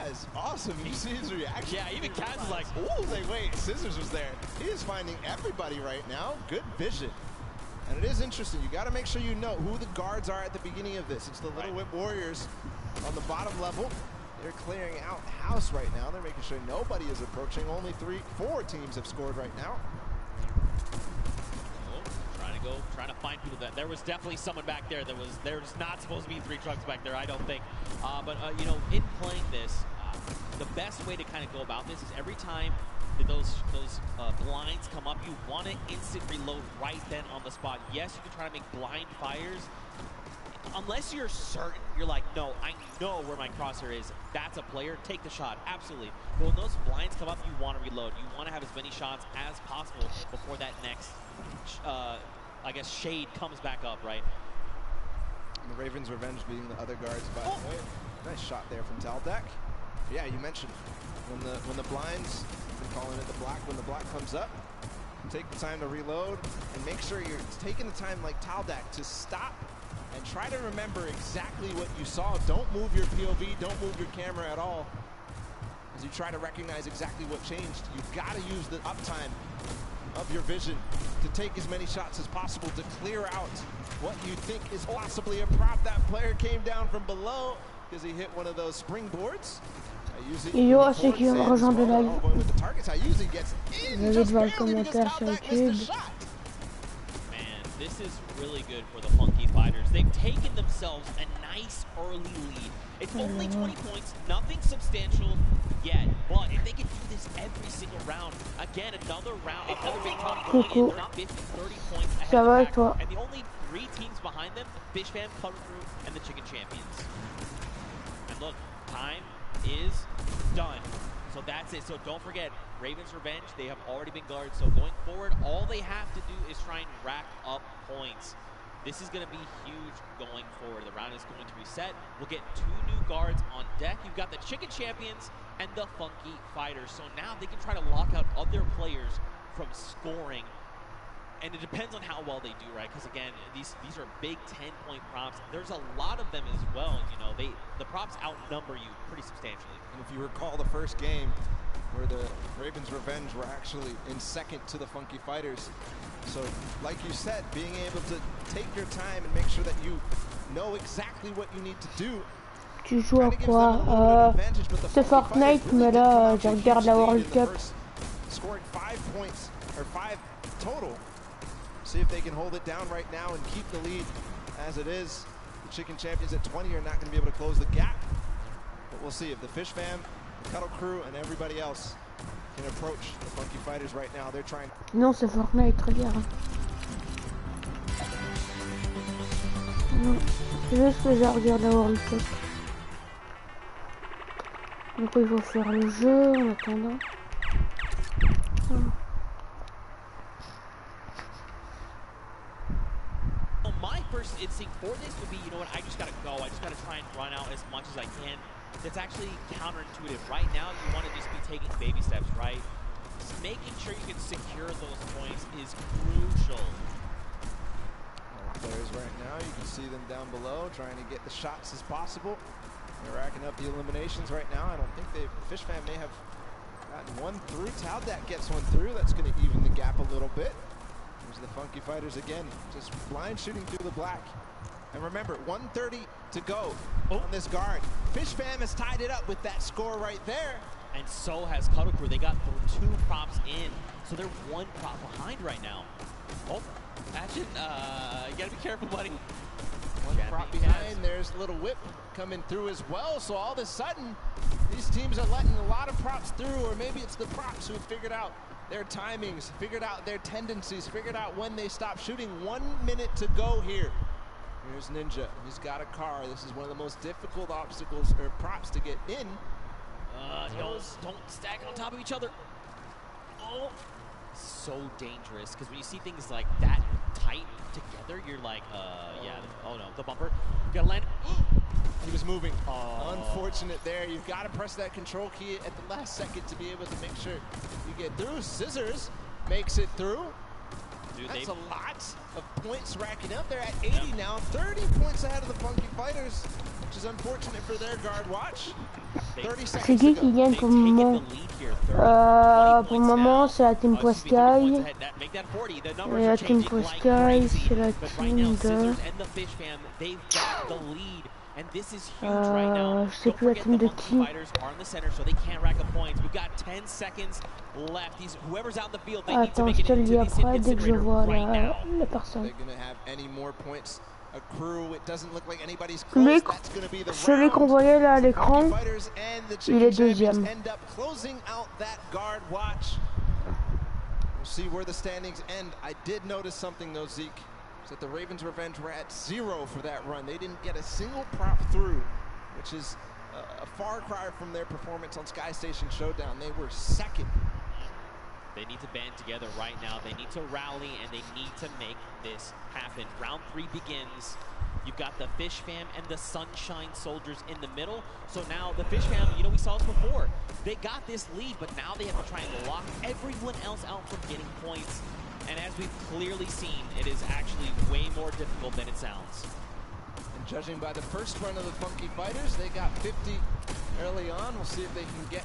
Kaz, awesome. You see his reaction? Yeah, even Kaz is like, ooh. Like, wait, Scissors was there. He is finding everybody right now. Good vision. And it is interesting. You got to make sure you know who the guards are at the beginning of this. It's the Little Whip Warriors on the bottom level. They're clearing out house right now. They're making sure nobody is approaching. Only 4 teams have scored right now. Trying to find people. That there was definitely someone back there that was there's not supposed to be 3 trucks back there, I don't think. But you know, in playing this, the best way to kind of go about this is every time that those blinds come up, you want to instant reload right then on the spot. Yes, you can try to make blind fires. Unless you're certain, you're like, no, I know where my crosshair is. That's a player. Take the shot. Absolutely. But when those blinds come up, you want to reload. You want to have as many shots as possible before that next, I guess, shade comes back up, right? And the Ravens' Revenge being the other guards, by the way. Nice shot there from Taldak. Yeah, you mentioned when the blinds, I've been calling it the black, when the black comes up, take the time to reload and make sure you're taking the time like Taldak to stop and try to remember exactly what you saw. Don't move your POV, don't move your camera at all. As you try to recognize exactly what changed, you've got to use the uptime of your vision to take as many shots as possible to clear out what you think is possibly a prop. That player came down from below because he hit one of those springboards. Et yo, ceux qui ont rejoint le live, n'hésitez pas le commentaire sur YouTube. This is really good for the Funky Fighters. They've taken themselves a nice early lead. It's only 20 points, nothing substantial yet. But if they can do this every single round, again, another round, another big round, Coucou. 50, 30 points ahead Ça of va the et pack. toi? And the only 3 teams behind them, Fish Fam, Cover Crew, and the Chicken Champions. And look, time is done. So that's it. So don't forget, Ravens' Revenge, they have already been guards. So going forward, all they have to do is try and rack up points. This is going to be huge going forward. The round is going to reset. We'll get 2 new guards on deck. You've got the Chicken Champions and the Funky Fighters. So now they can try to lock out other players from scoring. And it depends on how well they do, right? Because again, these are big 10-point props. There's a lot of them as well. You know, the props outnumber you pretty substantially. And if you recall the first game where the Ravens' Revenge were actually in second to the Funky Fighters. So like you said, being able to take your time and make sure that you know exactly what you need to do. Tu joues à quoi? C'est Fortnite, mais là, je regarde la World Cup. Scoring 5 points, or 5 total. See if they can hold it down right now and keep the lead as it is. The Chicken Champions at 20 are not going to be able to close the gap. But we'll see if the Fish Fam, the Cuddle Crew, and everybody else can approach the Funky Fighters right now. They're trying. Non, c'est Fortnite, regarde. Non, c'est juste que je regarde la World Cup. Donc il faut faire le jeu en attendant. My first instinct for this would be, you know what, I just gotta go. I just gotta try and run out as much as I can. That's actually counterintuitive. Right now, you want to just be taking baby steps, right? Just making sure you can secure those points is crucial. Players right now, you can see them down below trying to get the shots as possible. They're racking up the eliminations right now. I don't think Fish Fam may have gotten one through. Taldak gets one through. That's going to even the gap a little bit. There's the Funky Fighters again, just blind shooting through the black. And remember, 1:30 to go on this guard. Fish Fam has tied it up with that score right there. And so has Cuddle Crew. They got 2 props in, so they're 1 prop behind right now. Oh, Action, you gotta be careful, buddy. One prop behind, there's Little Whip coming through as well. So all of a sudden, these teams are letting a lot of props through, or maybe it's the props who have figured out their timings, figured out their tendencies, figured out when they stop shooting. 1 minute to go here. Here's Ninja, he's got a car. This is one of the most difficult obstacles or props to get in. Don't stack on top of each other. Oh, so dangerous, because when you see things like that tight together, you're like, yeah, oh no, the bumper. You gotta land. He was moving. Unfortunate there. You've got to press that control key at the last second to be able to make sure you get through. Scissors makes it through. Dude, that's a lot of points racking up. They're at 80 now, 30 points ahead of the Funky Fighters. which is unfortunate for their guard watch. 30 C'est seconds qui to go. gagne pour le moment? Pour le moment, c'est la team Presky. Et la team Presky, c'est la team de... And this is huge right now. Don't forget the Funky Fighters are in the center, so they can't rack up points. We've got 10 seconds left. Whoever's out in the field, they need to make it into this incinerator right now. La personne. They're gonna have any more points accrue. It doesn't look like anybody's close. That's gonna be the celui qu'on voyait là à l'écran, il est deuxième. End up closing out that guard watch. We'll see where the standings end. I did notice something though, Zeke. That the Ravens Revenge were at 0 for that run. They didn't get a single prop through, which is a far cry from their performance on Sky Station Showdown. They were second. They need to band together right now. They need to rally, and they need to make this happen. Round 3 begins. You've got the Fish Fam and the Sunshine Soldiers in the middle. So now the Fish Fam, you know, we saw this before. They got this lead, but now they have to try and lock everyone else out from getting points. And as we've clearly seen, it is actually way more difficult than it sounds. And judging by the first run of the Funky Fighters, they got 50 early on. We'll see if they can get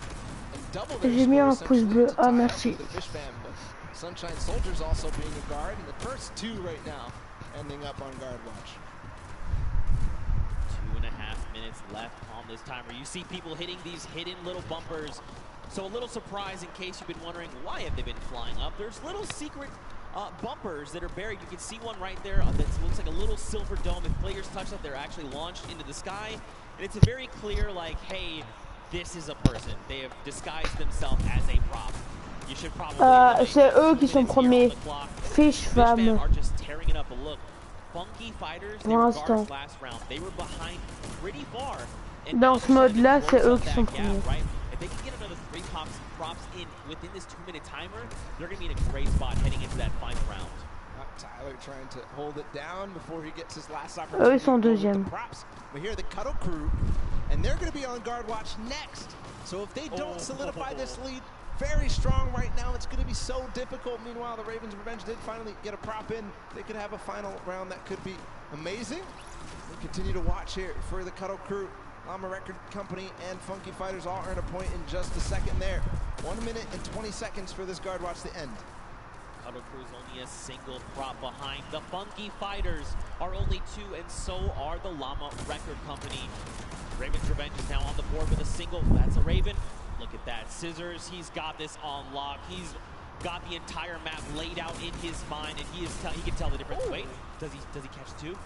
and double their J'ai mis un score pouce bleu. Ah, merci. the Fish Fam, but Sunshine Soldiers also being a guard, and the first 2 right now ending up on guard watch. 2.5 minutes left on this timer. You see people hitting these hidden little bumpers. So a little surprise in case you've been wondering why have they been flying up. There's little secret bumpers that are buried. You can see one right there that looks like a little silver dome. If players touch that, they're actually launched into the sky. And it's a very clear, like, hey, this is a person. They have disguised themselves as a prop. You should probably... c'est eux qui sont premiers. Fish Fam. are just tearing it up. But look, Funky Fighters, they were guards last round. They were behind pretty far. Dans ce mode-là, c'est eux qui sont premiers. If they can get another 3 props in within this 2-minute timer, they're going to be in a great spot heading into that final round. Tyler trying to hold it down before he gets his last opportunity. Eux, ils sont deuxième. We hear the Cuddle Crew, and they're going to be on guard watch next. So if they don't solidify this lead very strong right now, it's going to be so difficult. Meanwhile, the Ravens Revenge did finally get a prop in. They could have a final round that could be amazing. We continue to watch here for the Cuddle Crew. Llama Record Company and Funky Fighters all earn a point in just a second there. 1 minute and 20 seconds for this guard watch to end. Cuddle Crew's only a single prop behind. The Funky Fighters are only 2, and so are the Llama Record Company. Raven's Revenge is now on the board with a single. That's a Raven. Look at that. Scissors, he's got this on lock. He's got the entire map laid out in his mind, and he can tell the difference. Wait, does he catch 2?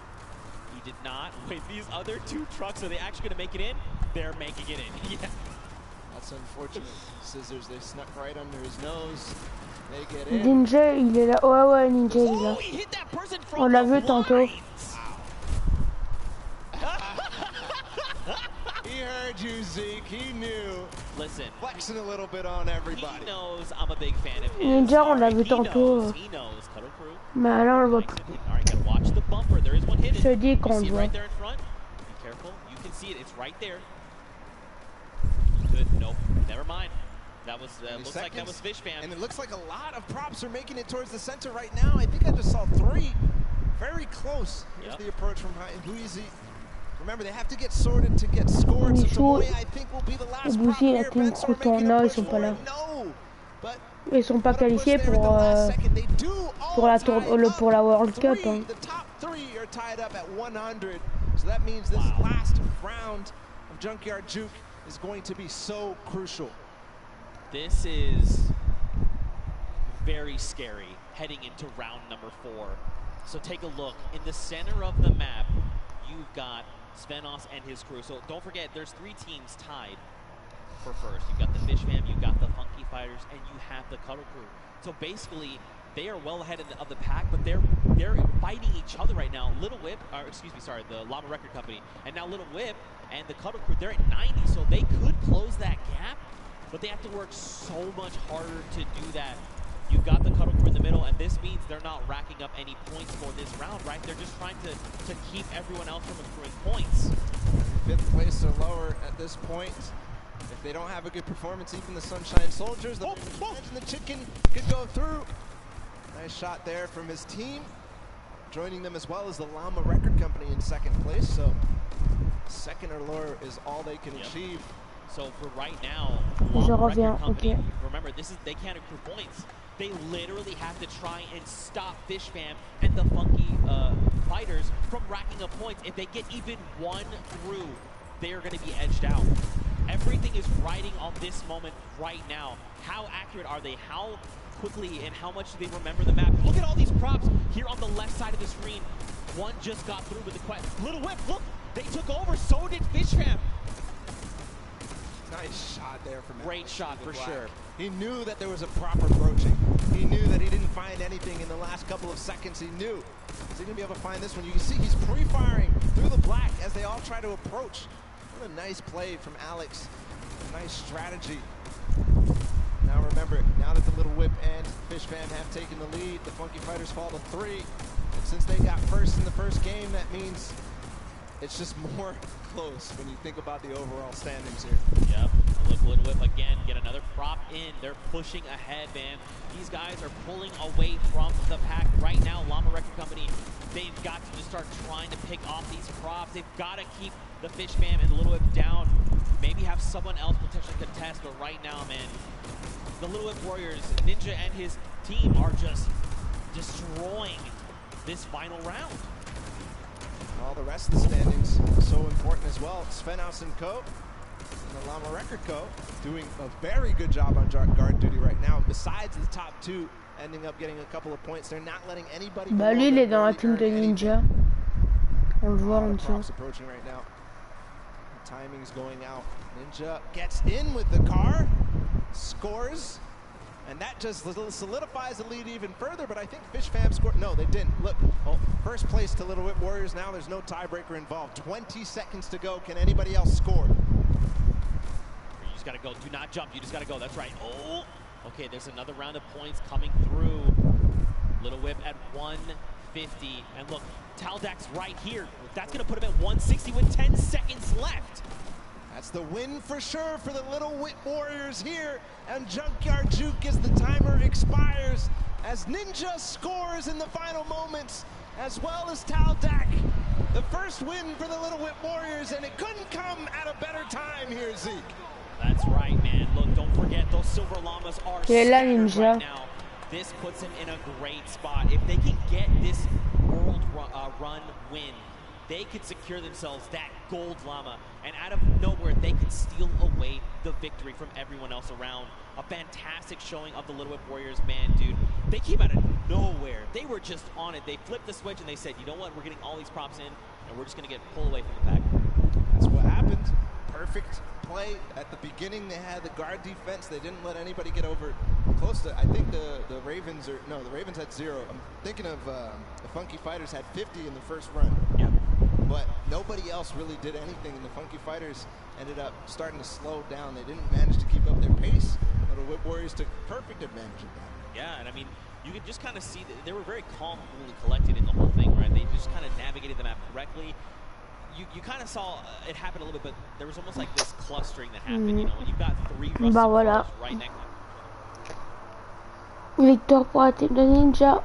He did not. Wait, these other 2 trucks, are they actually going to make it in? They're making it in. Yeah. That's unfortunate. Scissors, they snuck right under his nose. They get in. Ninja, il est là. Ouais, Ninja, il est là. On l'a vu tantôt. He heard you, Zeke. He knew. Listen. Flexing a little bit on everybody. He knows I'm a big fan of his. Ninja, on l'a vu tantôt. He knows. Cuddle Crew. Mais là, on le voit plus. All right, gotta watch the bumper. There is one hidden. Je te dis qu'on le voit. Right there in front. Be careful. You can see it. It's right there. Good. Nope. Never mind. That was looks like that was Fish Fam. And it looks like a lot of props are making it towards the center right now. I think I just saw 3. Very close. Here's the approach from Huizi. Remember, they have to get sorted to get scored. So Tomoe, I think, will be the last prop here. Non, ils sont pas là. Ils sont pas qualifiés pour la World Cup. Hein. The top 3 are tied up at 100. So that means this last round of Junkyard Juke is going to be so crucial. This is very scary heading into round number 4. So take a look. In the center of the map, you've got Svenos and his crew. So don't forget, there's 3 teams tied for first. You've got the Fish Fam, you've got the Funky Fighters, and you have the Cuddle Crew. So basically, they are well ahead of the pack, but they're fighting each other right now. Little Whip, or excuse me, sorry, the Llama Record Company, and now Little Whip and the Cuddle Crew, they're at 90, so they could close that gap, but they have to work so much harder to do that. You've got the Cuddle Crew in the middle, and this means they're not racking up any points for this round, right? They're just trying to keep everyone else from accruing points. 5th place or lower at this point. If they don't have a good performance, even the Sunshine Soldiers, the Chicken could go through. Nice shot there from his team. Joining them as well as the Llama Record Company in 2nd place. So Second or lower is all they can achieve. So for right now, Je reviens, company, ok. remember, they can't accrue points. They literally have to try and stop Fish Fam and the Funky Fighters from racking up points. If they get even one through, they are going to be edged out. Everything is riding on this moment right now. How accurate are they? How quickly and how much do they remember the map? Look at all these props here on the left side of the screen. One just got through with the quest. Little Whip, look, they took over. So did Fish Fam. Nice shot there from Great shot for sure. He knew that there was a proper broaching. He knew that he didn't find anything in the last couple of seconds. He knew. Is he going to be able to find this one? You can see he's pre-firing through the black as they all try to approach. What a nice play from Alex. A nice strategy. Now remember, now that the Little Whip and Fish Fam have taken the lead, the Funky Fighters fall to 3. And since they got first in the first game, that means it's just more close when you think about the overall standings here. Yep. Look, Little Whip again, get another prop in. They're pushing ahead, man. These guys are pulling away from the pack right now. Llama Record Company, they've got to just start trying to pick off these props. They've got to keep the Fish Fam and the Little Whip down. Maybe have someone else potentially contest, but right now, man, the Little Whip Warriors, Ninja and his team are just destroying this final round. All the rest of the standings so important as well. Sven House and Co. and the Llama Record Co. doing a very good job on guard duty right now. Besides the top 2 ending up getting a couple of points, they're not letting anybody. Bah lui il est dans la team de Ninja. On le voit en dessous. Approaching right now. The timing's going out. Ninja gets in with the car, scores. And that just solidifies the lead even further, but I think Fish Fam scored. No, they didn't. Look, first place to Little Whip Warriors now. There's no tiebreaker involved. 20 seconds to go. Can anybody else score? You just got to go. Do not jump. You just got to go. That's right. Oh, okay, there's another round of points coming through. Little Whip at 150. And look, Taldak's right here. That's going to put him at 160 with 10 seconds left. That's the win for sure for the Little Whip Warriors here. And Junkyard Juke as the timer expires, as Ninja scores in the final moments, as well as Taldak. The first win for the Little Whip Warriors, and it couldn't come at a better time here, Zeke. That's right, man. Look, don't forget, those Silver Llamas are scattered right now. This puts him in a great spot. If they can get this world run win, they could secure themselves that gold llama, and out of nowhere they could steal away the victory from everyone else around. A fantastic showing of the Little Whip Warriors, man, dude. They came out of nowhere. They were just on it. They flipped the switch and they said, you know what, we're getting all these props in and we're just going to get pulled away from the pack. That's what happened. Perfect play at the beginning. They had the guard defense. They didn't let anybody get over close to, I think the Ravens are, no, the Ravens had 0. I'm thinking of the Funky Fighters had 50 in the first run. Yep. But nobody else really did anything, and the Funky Fighters ended up starting to slow down. They didn't manage to keep up their pace. Little Whip Warriors took perfect advantage of that. Yeah, and I mean, you could just kind of see that they were very calm, coolly collected in the whole thing, right? They just kind of navigated the map correctly. You kind of saw it happen a little bit, but there was almost like this clustering that happened, you know, when you've got 3 rusty cars right next to Victoire pour la team de Ninja.